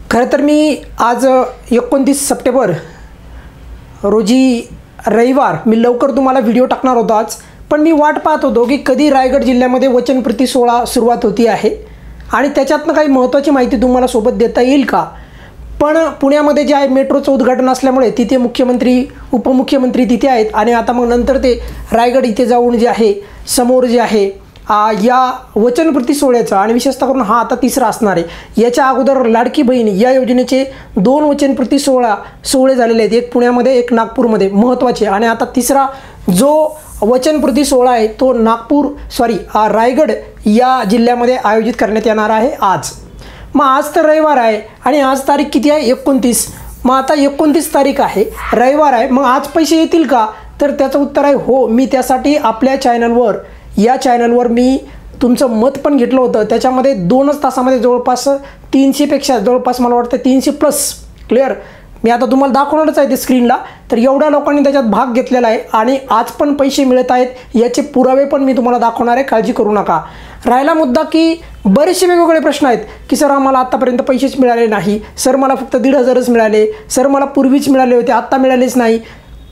खरं तर मी आज 29 सप्टेंबर रोजी रविवार मी लवकर तुम्हाला व्हिडिओ टाकणार होतो आज, पण मी वाट पाहत होतो की कधी रायगड जिल्ह्यामध्ये वचनप्रती सोहळा सुरुवात होती आहे आणि त्याच्यातनं काही महत्त्वाची माहिती तुम्हाला सोबत देता येईल का। पण पुण्यामध्ये जे आहे मेट्रोचं उद्घाटन असल्यामुळे तिथे मुख्यमंत्री उपमुख्यमंत्री तिथे आहेत आणि आता मग नंतर ते रायगड इथे जाऊन जे आहे समोर जे आहे या वचनप्रती सोहळ्याचं आणि विशेषतः करून हा आता तिसरा असणार आहे। याच्या अगोदर लाडकी बहीण या योजनेचे 2 वचनप्रती सोहळे झालेले आहेत, एक पुण्यामध्ये एक नागपूरमध्ये महत्त्वाचे, आणि आता तिसरा जो वचनप्रती सोहळा आहे तो रायगड या जिल्ह्यामध्ये आयोजित करण्यात येणार आहे आज। मग आज तर रविवार आहे आणि आज तारीख किती आहे 29। मग आता 29 तारीख आहे, रविवार आहे, मग आज पैसे येतील का, तर त्याचं उत्तर आहे हो। मी त्यासाठी आपल्या चॅनलवर मी तुमचं मत पण घेतलं होतं, त्याच्यामध्ये 2च तासामध्ये जवळपास 300पेक्षा जवळपास मला वाटतं 300+ क्लिअर मी आता तुम्हाला दाखवणारच आहे ते स्क्रीनला। तर एवढ्या लोकांनी त्याच्यात भाग घेतलेला आहे आणि आज पण पैसे मिळत आहेत याचे पुरावे पण मी तुम्हाला दाखवणार आहे, काळजी करू नका। राहिला मुद्दा की बरेचसे वेगवेगळे प्रश्न आहेत की सर आम्हाला आत्तापर्यंत पैसेच मिळाले नाही, सर मला फक्त 1,500च मिळाले, सर मला पूर्वीच मिळाले होते आत्ता मिळालेच नाही,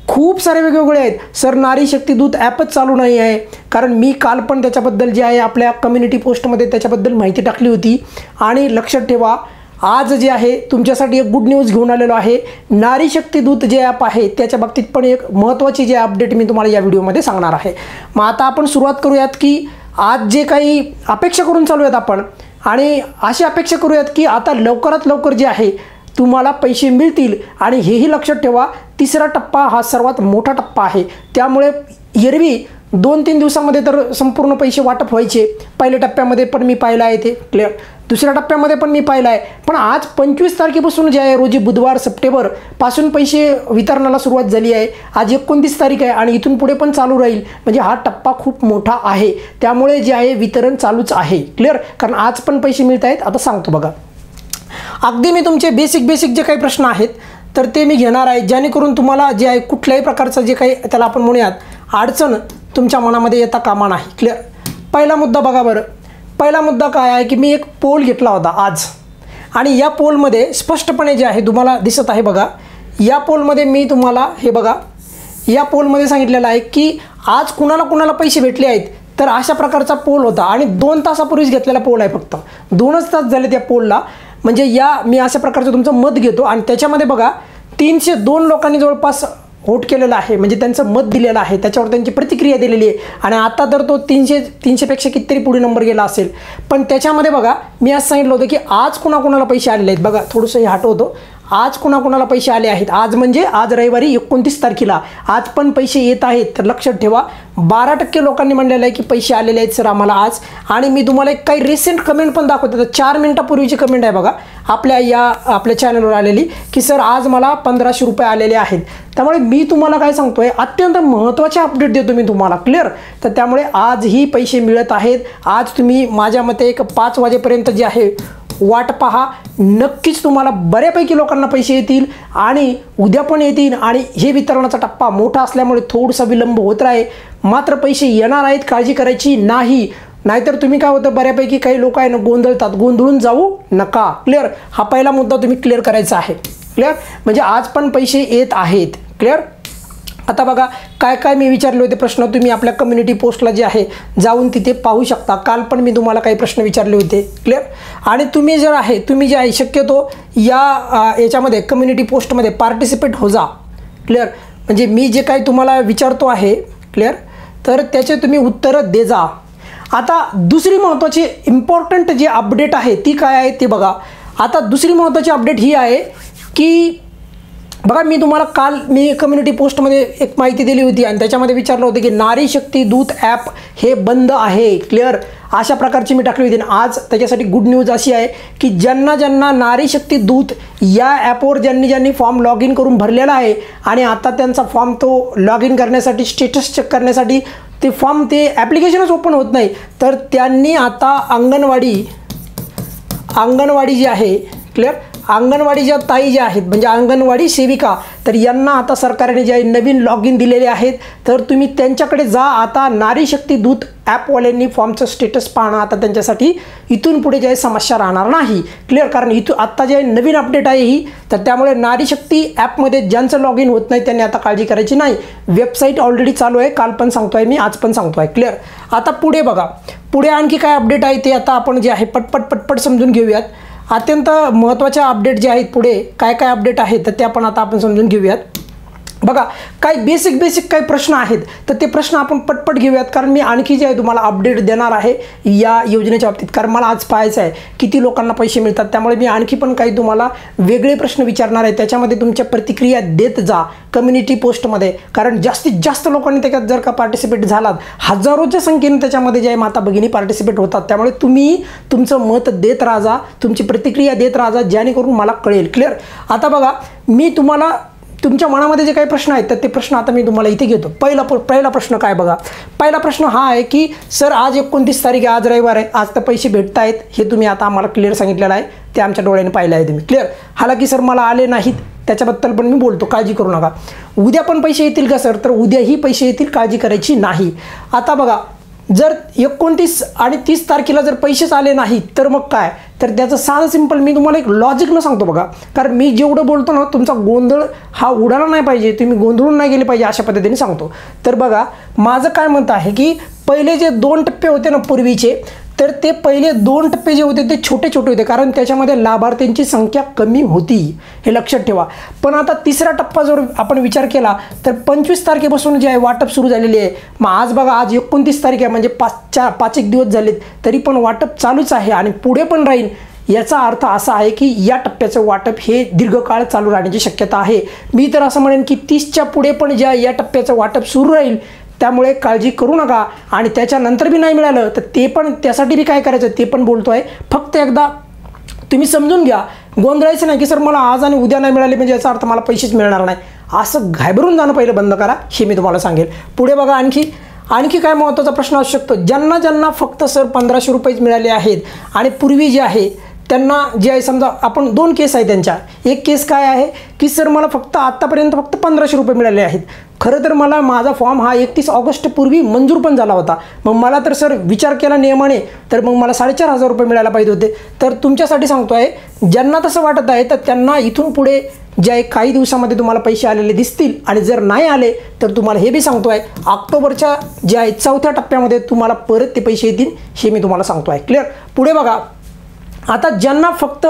खूप सारे वेगवेगळे आहेत। सर नारी शक्ती दूत ॲपच चालू नाही आहे, कारण मी काल पण त्याच्याबद्दल जे आहे आपल्या कम्युनिटी पोस्टमध्ये त्याच्याबद्दल माहिती टाकली होती। आणि लक्षात ठेवा आज जे आहे तुमच्यासाठी एक गुड न्यूज घेऊन आलेलो आहे। नारी शक्ती दूत जे ॲप आहे त्याच्या बाबतीत पण एक महत्त्वाची जे अपडेट मी तुम्हाला या व्हिडिओमध्ये सांगणार आहे। मग आता आपण सुरुवात करूयात की आज जे काही अपेक्षा करून चालूयात आपण, आणि अशी अपेक्षा करूयात की आता लवकरात लवकर जे आहे तुम्हाला पैसे मिळतील। आणि हेही लक्षात ठेवा तिसरा टप्पा हा सर्वात मोठा टप्पा आहे, त्यामुळे एरवी 2-3 दिवसामध्ये तर संपूर्ण पैसे वाटप व्हायचे। पहिल्या टप्प्यामध्ये पण मी पाहिलं आहे ते क्लिअर, दुसऱ्या टप्प्यामध्ये पण मी पाहिलं आहे, पण आज 25 तारखेपासून जे आहे रोजी बुधवार सप्टेंबर पासून पैसे वितरणाला सुरुवात झाली आहे। आज 29 तारीख आहे आणि इथून पुढे पण चालू राहील, म्हणजे हा टप्पा खूप मोठा आहे, त्यामुळे जे आहे वितरण चालूच आहे क्लिअर, कारण आज पण पैसे मिळत आहेत। आता सांगतो बघा, अगदी मी तुमचे बेसिक जे काही प्रश्न आहेत तर ते मी घेणार आहे, जेणेकरून तुम्हाला जे आहे कुठल्याही प्रकारचं जे काही त्याला आपण म्हणूयात अडचण तुमच्या मनामध्ये येता कामा नाही क्लिअर। पहिला मुद्दा बघा बरं, पहिला मुद्दा काय आहे की मी एक पोल घेतला होता आज, आणि या पोलमध्ये स्पष्टपणे जे आहे तुम्हाला दिसत आहे बघा, या पोलमध्ये मी तुम्हाला हे बघा या पोलमध्ये सांगितलेलं आहे की आज कुणाला पैसे भेटले आहेत, तर अशा प्रकारचा पोल होता आणि 2 तासापूर्वीच घेतलेला पोल आहे, फक्त 2च तास झाले त्या पोलला। म्हणजे मी अशा प्रकारचं तुमचं मत घेतो आणि त्याच्यामध्ये बघा 302 लोकांनी जवळपास वोट केलेलं आहे, म्हणजे त्यांचं मत दिलेलं आहे, त्याच्यावर त्यांची प्रतिक्रिया दिलेली आहे। आणि आता तर तो 300पेक्षा कितीतरी पुढे नंबर गेला असेल, पण त्याच्यामध्ये बघा मी असं सांगितलं होतं की आज कुणाला पैसे आलेले आहेत। बघा थोडंसं हे हटवतो, आज कुणाला पैसे आले आहेत, आज म्हणजे आज रविवारी 29 तारखेला आज पण पैसे येत आहेत। तर लक्षात ठेवा 12% लोकांनी म्हणलेलं आहे की पैसे आलेले आहेत सर आम्हाला आज। आणि मी तुम्हाला एक काही रिसेंट कमेंट पण दाखवतो, 4 मिनिटापूर्वीची कमेंट आहे बघा आपल्या चॅनलवर आलेली की सर आज मला 1500 रुपये आलेले आहेत। त्यामुळे मी तुम्हाला काय सांगतोय अत्यंत महत्त्वाचे अपडेट देतो मी तुम्हाला क्लिअर। तर त्यामुळे आजही पैसे मिळत आहेत। आज तुम्ही माझ्या मते एक 5 वाजेपर्यंत जे आहे वाट पहा, नक्कीच तुम्हाला बऱ्यापैकी लोकांना पैसे येतील आणि उद्या पण येतील। आणि हे वितरणाचा टप्पा मोठा असल्यामुळे थोडासा विलंब होत राहील, मात्र पैसे येणार आहेत, काळजी करायची नाही। नाहीतर तुम्ही काय होतं बऱ्यापैकी काही लोक आहे ना गोंधळतात, गोंधळून जाऊ नका क्लिअर। हा पहिला मुद्दा तुम्ही क्लिअर करायचा आहे क्लिअर, म्हणजे आज पण पैसे येत आहेत क्लिअर। आता बघा काय मी विचारले होते प्रश्न, तुम्ही आपल्या कम्युनिटी पोस्टला जे आहे जाऊन तिथे पाहू शकता। काल पण मी तुम्हाला काही प्रश्न विचारले होते क्लिअर। आणि तुम्ही जे आहे शक्यतो याच्यामध्ये कम्युनिटी पोस्टमध्ये पार्टिसिपेट हो जा क्लिअर, म्हणजे मी जे काही तुम्हाला विचारतो आहे क्लिअर, तर त्याचे तुम्ही उत्तरं दे जा। आता दुसरी महत्त्वाची इम्पॉर्टंट जी अपडेट आहे ती काय आहे ते बघा। आता दुसरी महत्त्वाची अपडेट ही आहे की बघा मी तुम्हाला काल कम्युनिटी पोस्टमध्ये एक माहिती दिली होती आणि त्याच्यामध्ये विचारलं होतं की नारी शक्ती दूत ॲप हे बंद आहे क्लिअर, अशा प्रकारची मी टाकली होती। आज त्याच्यासाठी गुड न्यूज अशी आहे की ज्यांना नारी शक्ती दूत या ॲपवर ज्यांनी फॉर्म लॉग इन करून भरलेला आहे आणि आता त्यांचा फॉर्म तो लॉग इन करण्यासाठी स्टेटस चेक करण्यासाठी ते ॲप्लिकेशनच ओपन होत नाही, तर त्यांनी आता अंगणवाडी जी आहे क्लिअर. अंगणवाडी ज्या ताई ज्या आहेत म्हणजे अंगणवाडी सेविका, तर यांना आता सरकारने जे नवीन लॉग इन दिलेले आहेत, तर तुम्ही त्यांच्याकडे जा. आता नारी शक्ती दूत ॲपवाल्यांनी फॉर्मचं स्टेटस पाहणं आता त्यांच्यासाठी इथून पुढे जे समस्या राहणार नाही. क्लिअर. कारण इथून आत्ता जे नवीन अपडेट आहे ही, तर त्यामुळे नारी शक्ती ॲपमध्ये ज्यांचं लॉग इन होत नाही त्यांनी आता काळजी करायची नाही. वेबसाईट ऑलरेडी चालू आहे, काल पण सांगतोय मी, आज पण सांगतोय. क्लिअर. आता पुढे बघा, पुढे आणखी काय अपडेट आहे ते आता आपण जे आहे पटपट समजून घेऊयात. अत्यंत महत्त्वाच्या अपडेट जे आहेत पुढे काय काय अपडेट आहेत तर ते आपण समजून घेऊयात. बघा, काही बेसिक काही प्रश्न आहेत तर ते प्रश्न आपण पटपट घेऊयात, कारण मी आणखी जे आहे तुम्हाला अपडेट देणार आहे या योजनेच्या बाबतीत. कारण मला आज पाहायचं आहे किती लोकांना पैसे मिळतात, त्यामुळे मी आणखी पण काही तुम्हाला वेगळे प्रश्न विचारणार आहे. त्याच्यामध्ये तुमच्या प्रतिक्रिया देत जा कम्युनिटी पोस्टमध्ये, कारण जास्तीत जास्त लोकांनी त्याच्यात जर का पार्टिसिपेट झालात, हजारोच्या संख्येने त्याच्यामध्ये जे आहे माता भगिनी पार्टिसिपेट होतात. त्यामुळे तुम्ही तुमचं मत देत राहा, तुमची प्रतिक्रिया देत राहा, जेणेकरून मला कळेल. क्लिअर. आता बघा, मी तुम्हाला तुमच्या मनामध्ये जे काही प्रश्न आहेत तर ते प्रश्न आता मी तुम्हाला इथे घेतो. पहिला प्रश्न काय बघा, पहिला प्रश्न हा आहे की सर आज 29 तारीख आहे, आज रविवार आहे, आज तर पैसे भेटत आहेत, हे तुम्ही आता आम्हाला क्लिअर सांगितलेलं आहे, ते आमच्या डोळ्याने पाहिलं आहे तुम्ही. क्लिअर. हालाकी सर मला आले नाहीत त्याच्याबद्दल पण मी बोलतो, काळजी करू नका. उद्या पण पैसे येतील का सर, तर उद्याही पैसे येतील, काळजी करायची नाही. आता बघा, जर 29 आणि 30 तारखेला जर पैसेच आले नाहीत तर मग काय, तर त्याचं साधं सिंपल मी तुम्हाला एक लॉजिकनं सांगतो बघा. कारण मी जेवढं बोलतो ना तुमचा गोंधळ हा उडाला नाही पाहिजे, तुम्ही गोंधळून नाही गेले पाहिजे, अशा पद्धतीने सांगतो. तर बघा, माझं काय मत आहे की पहिले जे 2 टप्पे होते ना पूर्वीचे, तर ते पहिले 2 टप्पे जे होते ते छोटे होते, कारण त्याच्यामध्ये लाभार्थ्यांची संख्या कमी होती, हे लक्षात ठेवा. पण आता तिसरा टप्पा जर आपण विचार केला तर 25 तारखेपासून जे आहे वाटप सुरू झालेली आहे. मग आज बघा, आज 29 तारीख आहे, म्हणजे 5 एक दिवस झालेत, तरी पण वाटप चालूच आहे आणि पुढे पण राहील. याचा अर्थ असा आहे की या टप्प्याचं वाटप हे दीर्घकाळ चालू राहण्याची शक्यता आहे. मी तर असं म्हणेन की 30च्या पुढे पण या टप्प्याचं वाटप सुरू राहील. त्यामुळे काळजी करू नका. आणि त्याच्यानंतर बी नाही मिळालं तर ते पण, त्यासाठी बी काय करायचं ते पण बोलतो आहे. फक्त एकदा तुम्ही समजून घ्या, गोंधळायचं नाही की सर मला आज आणि उद्या नाही मिळाले म्हणजे याचा अर्थ मला पैसेच मिळणार नाही, असं घाबरून जाणं पहिलं बंद करा, हे मी तुम्हाला सांगेल. पुढे बघा, आणखी काय महत्त्वाचा प्रश्न असू शकतो. ज्यांना फक्त सर 1500 रुपयेच मिळाले आहेत आणि पूर्वी जे आहे त्यांना जे आहे, समजा आपण 2 केस आहे त्यांच्या. एक केस काय आहे की सर मला आत्तापर्यंत फक्त 1500 रुपये मिळाले आहेत. खरं तर मला माझा फॉर्म हा 31 ऑगस्ट पूर्वी मंजूर पण झाला होता. मग मला तर सर विचार केला नियमाने तर मग मला 4500 रुपये मिळायला पाहिजे होते. तर तुमच्यासाठी सांगतो आहे, ज्यांना तसं वाटत आहे तर त्यांना इथून पुढे जे आहे काही दिवसामध्ये तुम्हाला पैसे आलेले दिसतील. आणि जर नाही आले तर तुम्हाला हे बी सांगतो आहे, ऑक्टोबरच्या जे आहे 4थ्या टप्प्यामध्ये तुम्हाला परत ते पैसे येतील, हे मी तुम्हाला सांगतो आहे. क्लिअर. पुढे बघा, आता ज्यांना फक्त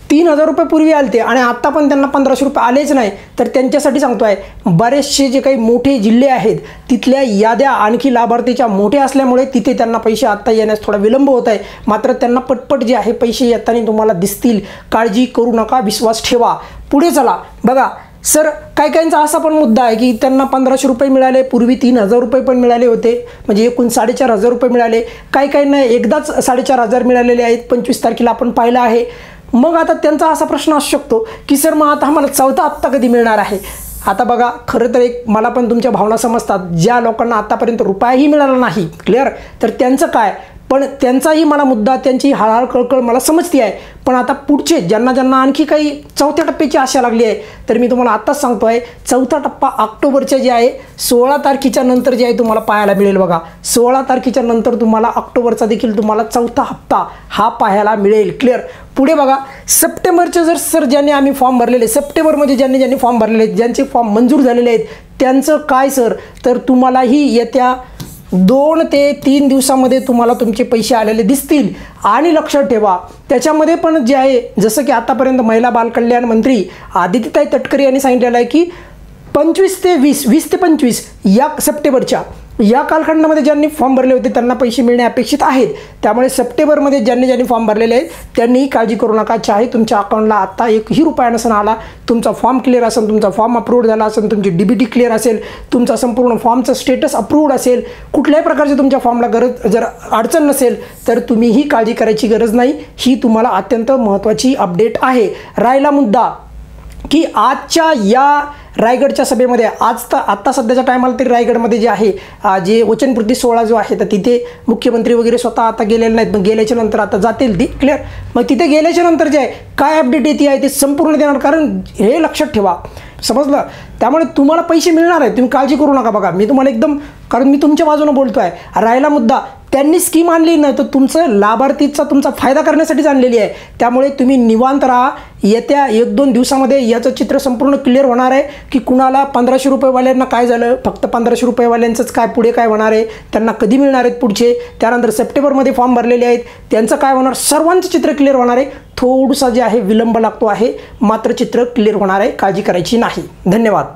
3000 रुपये पूर्वी आले ते आणि आत्ता पण त्यांना 1500 रुपये आलेच नाही, तर त्यांच्यासाठी सांगतो आहे, बरेचसे जे काही मोठे जिल्हे आहेत तिथल्या याद्या आणखी लाभार्थीच्या मोठ्या असल्यामुळे तिथे त्यांना पैसे आत्ता येण्यास थोडा विलंब होत आहे. मात्र त्यांना पटपट जे आहे पैसे येताना तुम्हाला दिसतील, काळजी करू नका, विश्वास ठेवा. पुढे चला. बघा सर, काहींचा असा पण मुद्दा आहे की त्यांना 1500 रुपये मिळाले, पूर्वी 3000 रुपये पण मिळाले होते, म्हणजे एकूण 4500 रुपये मिळाले. काहींना एकदाच 4500 मिळालेले आहेत, 25 तारखेला आपण पाहिलं आहे. मग आता त्यांचा असा प्रश्न असू शकतो की सर मग आता आम्हाला 4था हप्ता कधी मिळणार आहे. आता बघा, खरं तर मला पण तुमच्या भावना समजतात. ज्या लोकांना आतापर्यंत रुपयाही मिळाला नाही, क्लिअर, तर त्यांचं काय, पण त्यांचाही मला मुद्दा, त्यांची हळहळ कळकळ मला समजती आहे. पण आता पुढचे ज्यांना आणखी काही 4थ्या टप्प्याची आशा लागली आहे, तर मी तुम्हाला आत्ताच सांगतो आहे, 4था टप्पा ऑक्टोबरच्या जे आहे 16 तारखेच्या नंतर जे आहे तुम्हाला पाहायला मिळेल. बघा, 16 तारखेच्या नंतर तुम्हाला ऑक्टोबरचा देखील तुम्हाला 4था हप्ता हा पाहायला मिळेल. क्लिअर. पुढे बघा, सप्टेंबरचे जर सर ज्यांनी आम्ही फॉर्म भरलेले, सप्टेंबरमध्ये ज्यांनी फॉर्म भरलेले आहेत, ज्यांचे फॉर्म मंजूर झालेले आहेत, त्यांचं काय सर, तर तुम्हालाही येत्या 2 ते 3 दिवसामध्ये तुम्हाला तुमचे पैसे आलेले दिसतील. आणि लक्षात ठेवा, त्याच्यामध्ये पण जे आहे, जसं की आतापर्यंत महिला बालकल्याण मंत्री आदितीताई तटकरे यांनी सांगितलेलं आहे की 25 ते 20 ते 25 या सप्टेंबरच्या या कालखंडामध्ये ज्यांनी फॉर्म भरले होते त्यांना पैसे मिळणे अपेक्षित आहेत. त्यामुळे सप्टेंबरमध्ये ज्यांनी फॉर्म भरलेले आहेत त्यांनीही काळजी करू नका. चाहे तुमच्या अकाउंटला आता 1ही रुपया नसून आला, तुमचा फॉर्म क्लिअर असेल, तुमचा फॉर्म अप्रूव्ड झाला असेल, तुमची DBT क्लिअर असेल, तुमचा संपूर्ण फॉर्मचं स्टेटस अप्रूव्ड असेल, कुठल्याही प्रकारची तुमच्या फॉर्मला जर अडचण नसेल तर तुम्हीही काळजी करायची गरज नाही. ही तुम्हाला अत्यंत महत्त्वाची अपडेट आहे. राहिला मुद्दा की आजच्या या रायगडच्या सभेमध्ये आत्ता सध्याच्या टायमाला तरी रायगडमध्ये जे आहे जे वचनपूर्ती सोहळा जो आहे तर तिथे मुख्यमंत्री वगैरे स्वतः आता गेलेले नाहीत, मग गेल्याच्या नंतर आता जातील ती क्लिअर. मग तिथे गेल्याच्या नंतर जे आहे काय अपडेट येते आहे ते संपूर्ण देणार, कारण हे लक्षात ठेवा, समजलं. त्यामुळे तुम्हाला पैसे मिळणार आहेत, तुम्ही काळजी करू नका. बघा मी तुम्हाला एकदम, कारण मी तुमच्या बाजूने बोलतो आहे. राहिला मुद्दा, त्यांनी स्कीम आणली नाही तर तुमचं लाभार्थीचा तुमचा फायदा करण्यासाठीच आणलेली आहे. त्यामुळे तुम्ही निवांत राहा. येत्या 1-2 दिवसामध्ये याचं चित्र संपूर्ण क्लिअर होणार आहे की कुणाला 1500 रुपयेवाल्यांना काय झालं, फक्त 1500 रुपयेवाल्यांचंच काय पुढे काय होणार आहे, त्यांना कधी मिळणार आहेत पुढचे, त्यानंतर सप्टेंबरमध्ये फॉर्म भरलेले आहेत त्यांचं काय होणार, सर्वांचं चित्र क्लिअर होणार आहे. थोडंसं जे आहे विलंब लागतो आहे, मात्र चित्र क्लिअर होणार आहे, काळजी करायची नाही. धन्यवाद.